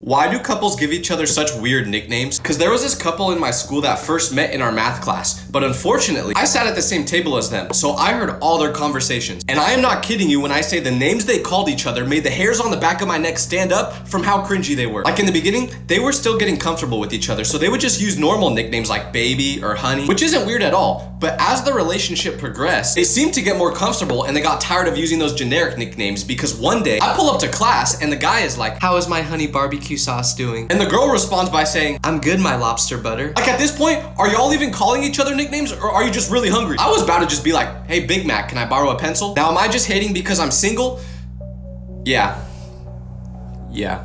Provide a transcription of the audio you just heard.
Why do couples give each other such weird nicknames? Because there was this couple in my school that first met in our math class, but unfortunately, I sat at the same table as them, so I heard all their conversations. And I am not kidding you when I say the names they called each other made the hairs on the back of my neck stand up from how cringy they were. Like in the beginning, they were still getting comfortable with each other, so they would just use normal nicknames like baby or honey, which isn't weird at all. But as the relationship progressed, they seemed to get more comfortable and they got tired of using those generic nicknames because one day, I pull up to class and the guy is like, "How is my honey barbecue sauce doing?" And the girl responds by saying, "I'm good, my lobster butter." Like at this point, are y'all even calling each other nicknames or are you just really hungry? I was about to just be like, "Hey, Big Mac, can I borrow a pencil?" Now, am I just hating because I'm single? Yeah.